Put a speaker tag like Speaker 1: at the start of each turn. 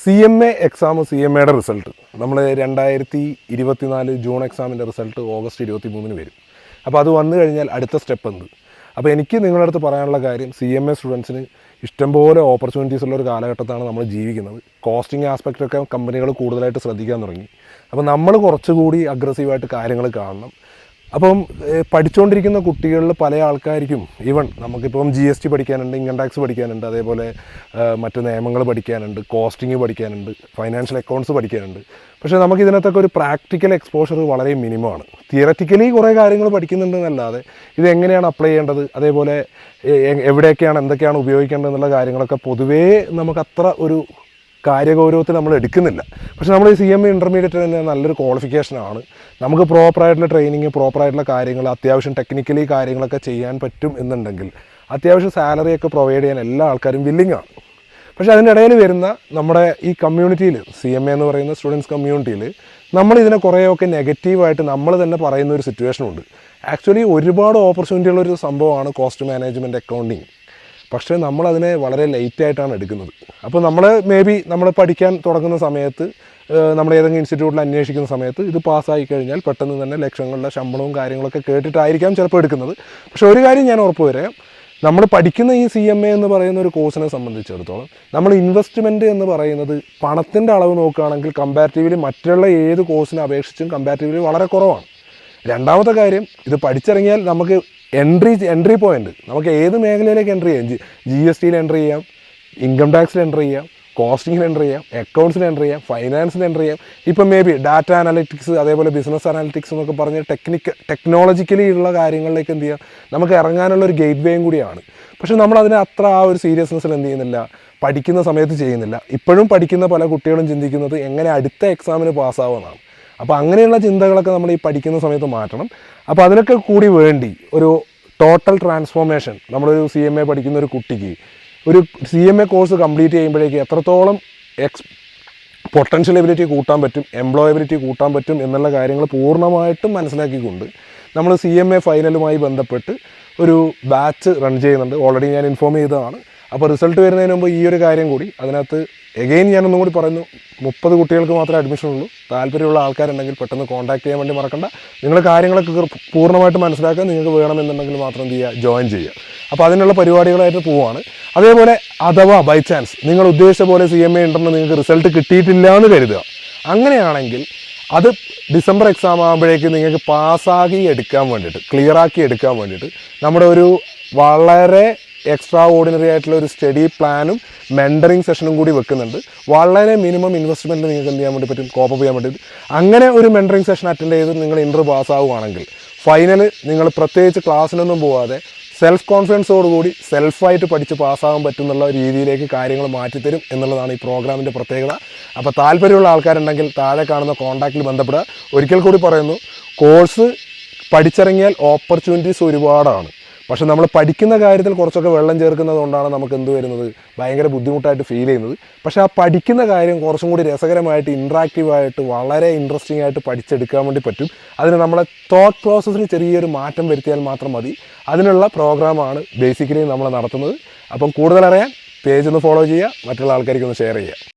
Speaker 1: CMA exam CMAയുടെ result നമ്മൾ 2024 June എക്സാമിൻ്റെ result August 23 വരും. അപ്പോൾ അത് വന്നു കഴിഞ്ഞാൽ അടുത്ത സ്റ്റെപ്പ് എന്ത്? അപ്പോൾ എനിക്ക് നിങ്ങളുടെ അടുത്ത് പറയാനുള്ള കാര്യം, CMA സ്റ്റുഡൻസിന് ഇഷ്ടംപോലെ ഓപ്പർച്യൂണിറ്റീസ് ഉള്ള ഒരു കാലഘട്ടത്താണ് നമ്മൾ ജീവിക്കുന്നത്. കോസ്റ്റിംഗ് ആസ്പെക്റ്റൊക്കെ കമ്പനികൾ കൂടുതലായിട്ട് ശ്രദ്ധിക്കാൻ തുടങ്ങി. അപ്പോൾ നമ്മൾ കുറച്ചുകൂടി അഗ്രസീവായിട്ട് കാര്യങ്ങൾ കാണണം. അപ്പം പഠിച്ചുകൊണ്ടിരിക്കുന്ന കുട്ടികളിൽ പല ആൾക്കാർക്കും ഈവൻ നമുക്കിപ്പം GST പഠിക്കാനുണ്ട്, ഇൻകം ടാക്സ് പഠിക്കാനുണ്ട്, അതേപോലെ മറ്റ് നിയമങ്ങൾ പഠിക്കാനുണ്ട്, കോസ്റ്റിംഗ് പഠിക്കാനുണ്ട്, ഫൈനാൻഷ്യൽ അക്കൗണ്ട്സ് പഠിക്കാനുണ്ട്. പക്ഷേ നമുക്ക് ഇതിനകത്തൊക്കെ ഒരു പ്രാക്ടിക്കൽ എക്സ്പോഷർ വളരെ മിനിമമാണ്. തിയററ്റിക്കലി കുറേ കാര്യങ്ങൾ പഠിക്കുന്നുണ്ടെന്നല്ലാതെ ഇതെങ്ങനെയാണ് അപ്ലൈ ചെയ്യേണ്ടത്, അതേപോലെ എവിടെയൊക്കെയാണ് എന്തൊക്കെയാണ് ഉപയോഗിക്കേണ്ടത് എന്നുള്ള കാര്യങ്ങളൊക്കെ പൊതുവേ നമുക്കത്ര ഒരു കാര്യഗൗരവത്തിൽ നമ്മൾ എടുക്കുന്നില്ല. പക്ഷേ നമ്മൾ ഈ CMA ഇൻ്റർമീഡിയറ്റ് തന്നെ നല്ലൊരു ക്വാളിഫിക്കേഷനാണ്. നമുക്ക് പ്രോപ്പറായിട്ടുള്ള ട്രെയിനിങ്, പ്രോപ്പറായിട്ടുള്ള കാര്യങ്ങൾ, അത്യാവശ്യം ടെക്നിക്കലി കാര്യങ്ങളൊക്കെ ചെയ്യാൻ പറ്റും എന്നുണ്ടെങ്കിൽ അത്യാവശ്യം സാലറിയൊക്കെ പ്രൊവൈഡ് ചെയ്യാൻ എല്ലാ ആൾക്കാരും വില്ലിങ്ങാണ്. പക്ഷേ അതിൻ്റെ ഇടയിൽ വരുന്ന നമ്മുടെ ഈ കമ്മ്യൂണിറ്റിയിൽ, CMA എന്ന് പറയുന്ന സ്റ്റുഡൻസ് കമ്മ്യൂണിറ്റിയിൽ നമ്മളിതിനെ കുറേയൊക്കെ നെഗറ്റീവായിട്ട് നമ്മൾ തന്നെ പറയുന്ന ഒരു സിറ്റുവേഷനുണ്ട്. ആക്ച്വലി ഒരുപാട് ഓപ്പർച്യൂണിറ്റി ഉള്ളൊരു സംഭവമാണ് കോസ്റ്റ് മാനേജ്മെൻറ്റ് അക്കൗണ്ടിങ്. പക്ഷേ നമ്മളതിനെ വളരെ ലേറ്റായിട്ടാണ് എടുക്കുന്നത്. അപ്പോൾ നമ്മൾ പഠിക്കാൻ തുടങ്ങുന്ന സമയത്ത്, നമ്മൾ ഏതെങ്കിലും ഇൻസ്റ്റിറ്റ്യൂട്ടിൽ അന്വേഷിക്കുന്ന സമയത്ത് ഇത് പാസ്സായി കഴിഞ്ഞാൽ പെട്ടെന്ന് തന്നെ ലക്ഷങ്ങളുടെ ശമ്പളവും കാര്യങ്ങളൊക്കെ കേട്ടിട്ടായിരിക്കാം ചിലപ്പോൾ എടുക്കുന്നത്. പക്ഷേ ഒരു കാര്യം ഞാൻ ഉറപ്പ് വരാം, നമ്മൾ പഠിക്കുന്ന ഈ CMA എന്ന് പറയുന്ന ഒരു കോഴ്സിനെ സംബന്ധിച്ചിടത്തോളം നമ്മൾ ഇൻവെസ്റ്റ്മെൻറ്റ് എന്ന് പറയുന്നത് പണത്തിൻ്റെ അളവ് നോക്കുകയാണെങ്കിൽ കമ്പാരിറ്റീവ്ലി മറ്റുള്ള ഏത് കോഴ്സിനെ അപേക്ഷിച്ചും കമ്പാരിറ്റീവ്ലി വളരെ കുറവാണ്. രണ്ടാമത്തെ കാര്യം, ഇത് പഠിച്ചിറങ്ങിയാൽ നമുക്ക് എൻട്രി പോയിന്റ് നമുക്ക് ഏത് മേഖലയിലേക്ക് എൻട്രി ചെയ്യാം. GSTയിൽ എൻട്രി ചെയ്യാം, ഇൻകം ടാക്സിൽ എൻട്രി ചെയ്യാം, കോസ്റ്റിങ്ങിൽ എൻട്രി ചെയ്യാം, അക്കൗണ്ട്സിൽ എൻട്രി ചെയ്യാം, ഫൈനാൻസിൽ എൻട്രി ചെയ്യാം. ഇപ്പം ഡാറ്റ അനലിറ്റിക്സ്, അതേപോലെ ബിസിനസ് അനലിറ്റിക്സ് എന്നൊക്കെ പറഞ്ഞ് ടെക്നോളജിക്കലി ഉള്ള കാര്യങ്ങളിലേക്ക് എന്ത് ചെയ്യാം, നമുക്ക് ഇറങ്ങാനുള്ള ഒരു ഗേറ്റ് വേയും കൂടിയാണ്. പക്ഷേ നമ്മളതിനെ അത്ര ആ ഒരു സീരിയസ്നെസ്സിൽ എന്ത് ചെയ്യുന്നില്ല, പഠിക്കുന്ന സമയത്ത് ചെയ്യുന്നില്ല. ഇപ്പോഴും പഠിക്കുന്ന പല കുട്ടികളും ചിന്തിക്കുന്നത് എങ്ങനെ അടുത്ത എക്സാമിന് പാസ്സാവുമെന്നാണ്. അപ്പോൾ അങ്ങനെയുള്ള ചിന്തകളൊക്കെ നമ്മൾ ഈ പഠിക്കുന്ന സമയത്ത് മാറ്റണം. അപ്പോൾ അതിനൊക്കെ കൂടി വേണ്ടി ഒരു ടോട്ടൽ ട്രാൻസ്ഫോർമേഷൻ നമ്മളൊരു CMA പഠിക്കുന്ന ഒരു കുട്ടിക്ക് ഒരു CMA കോഴ്സ് കംപ്ലീറ്റ് ചെയ്യുമ്പോഴേക്ക് എത്രത്തോളം പൊട്ടൻഷ്യൽ എബിലിറ്റി കൂട്ടാൻ പറ്റും, എംപ്ലോയബിലിറ്റി കൂട്ടാൻ പറ്റും എന്നുള്ള കാര്യങ്ങൾ പൂർണ്ണമായിട്ടും മനസ്സിലാക്കിക്കൊണ്ട് നമ്മൾ CMA ഫൈനലുമായി ബന്ധപ്പെട്ട് ഒരു ബാച്ച് റൺ ചെയ്യുന്നുണ്ട്. ഓൾറെഡി ഞാൻ ഇൻഫോം ചെയ്തതാണ്. അപ്പോൾ റിസൾട്ട് വരുന്നതിന് മുമ്പ് ഈ ഒരു കാര്യം കൂടി അതിനകത്ത് എഗെയിൻ ഞാനൊന്നും കൂടി പറയുന്നു, 30 കുട്ടികൾക്ക് മാത്രമേ അഡ്മിഷൻ ഉള്ളൂ. താല്പര്യമുള്ള ആൾക്കാരുണ്ടെങ്കിൽ പെട്ടെന്ന് കോൺടാക്ട് ചെയ്യാൻ വേണ്ടി മറക്കണ്ട. നിങ്ങൾ കാര്യങ്ങളൊക്കെ പൂർണ്ണമായിട്ട് മനസ്സിലാക്കുക. നിങ്ങൾക്ക് വേണമെന്നുണ്ടെങ്കിൽ മാത്രം എന്ത് ചെയ്യുക, ജോയിൻ ചെയ്യുക. അപ്പോൾ അതിനുള്ള പരിപാടികളായിട്ട് പോവുകയാണ്. അതേപോലെ അഥവാ ബൈ ചാൻസ് നിങ്ങൾ ഉദ്ദേശിച്ച പോലെ CMA ഉണ്ടെന്ന് നിങ്ങൾക്ക് റിസൾട്ട് കിട്ടിയിട്ടില്ല എന്ന് കരുതുക. അങ്ങനെയാണെങ്കിൽ അത് ഡിസംബർ എക്സാം ആകുമ്പോഴേക്ക് നിങ്ങൾക്ക് പാസ്സാക്കി എടുക്കാൻ വേണ്ടിയിട്ട്, ക്ലിയറാക്കി എടുക്കാൻ വേണ്ടിയിട്ട് നമ്മുടെ ഒരു വളരെ എക്സ്ട്രാ ഓർഡിനറി ആയിട്ടുള്ള ഒരു സ്റ്റഡി പ്ലാനും മെൻറ്ററിങ് സെഷനും കൂടി വെക്കുന്നുണ്ട്. വളരെ മിനിമം ഇൻവെസ്റ്റ്മെൻറ്റ് നിങ്ങൾക്ക് എന്ത് ചെയ്യാൻ വേണ്ടി പറ്റും, കോപ്പ് ചെയ്യാൻ വേണ്ടിയിട്ട്. അങ്ങനെ ഒരു മെൻറ്ററിങ് സെഷൻ അറ്റൻഡ് ചെയ്ത് നിങ്ങൾ ഇൻ്റർവ്യൂ പാസ്സാവുകയാണെങ്കിൽ ഫൈനൽ നിങ്ങൾ പ്രത്യേകിച്ച് ക്ലാസ്സിനൊന്നും പോവാതെ സെൽഫ് കോൺഫിഡൻസോടുകൂടി സെൽഫായിട്ട് പഠിച്ച് പാസ്സാകാൻ പറ്റുന്നുള്ള രീതിയിലേക്ക് കാര്യങ്ങൾ മാറ്റിത്തരും എന്നുള്ളതാണ് ഈ പ്രോഗ്രാമിൻ്റെ പ്രത്യേകത. അപ്പോൾ താല്പര്യമുള്ള ആൾക്കാരുണ്ടെങ്കിൽ താഴെ കാണുന്ന കോൺടാക്റ്റിൽ ബന്ധപ്പെടുക. ഒരിക്കൽ കൂടി പറയുന്നു, കോഴ്സ് പഠിച്ചിറങ്ങിയാൽ ഓപ്പർച്യൂണിറ്റീസ് ഒരുപാടാണ്. പക്ഷെ നമ്മൾ പഠിക്കുന്ന കാര്യത്തിൽ കുറച്ചൊക്കെ വെള്ളം ചേർക്കുന്നത് കൊണ്ടാണ് നമുക്ക് എന്ത് വരുന്നത്, ഭയങ്കര ബുദ്ധിമുട്ടായിട്ട് ഫീൽ ചെയ്യുന്നത്. പക്ഷേ ആ പഠിക്കുന്ന കാര്യം കുറച്ചും കൂടി രസകരമായിട്ട്, ഇൻട്രാക്റ്റീവായിട്ട്, വളരെ ഇൻട്രസ്റ്റിംഗ് ആയിട്ട് പഠിച്ചെടുക്കാൻ വേണ്ടി പറ്റും. അതിന് നമ്മളെ തോട്ട് പ്രോസസ്സിന് ചെറിയൊരു മാറ്റം വരുത്തിയാൽ മാത്രം മതി. അതിനുള്ള പ്രോഗ്രാമാണ് ബേസിക്കലി നമ്മൾ നടത്തുന്നത്. അപ്പം കൂടുതലറിയാൻ പേജ് ഒന്ന് ഫോളോ ചെയ്യുക, മറ്റുള്ള ആൾക്കാർക്ക് ഒന്ന് ഷെയർ ചെയ്യുക.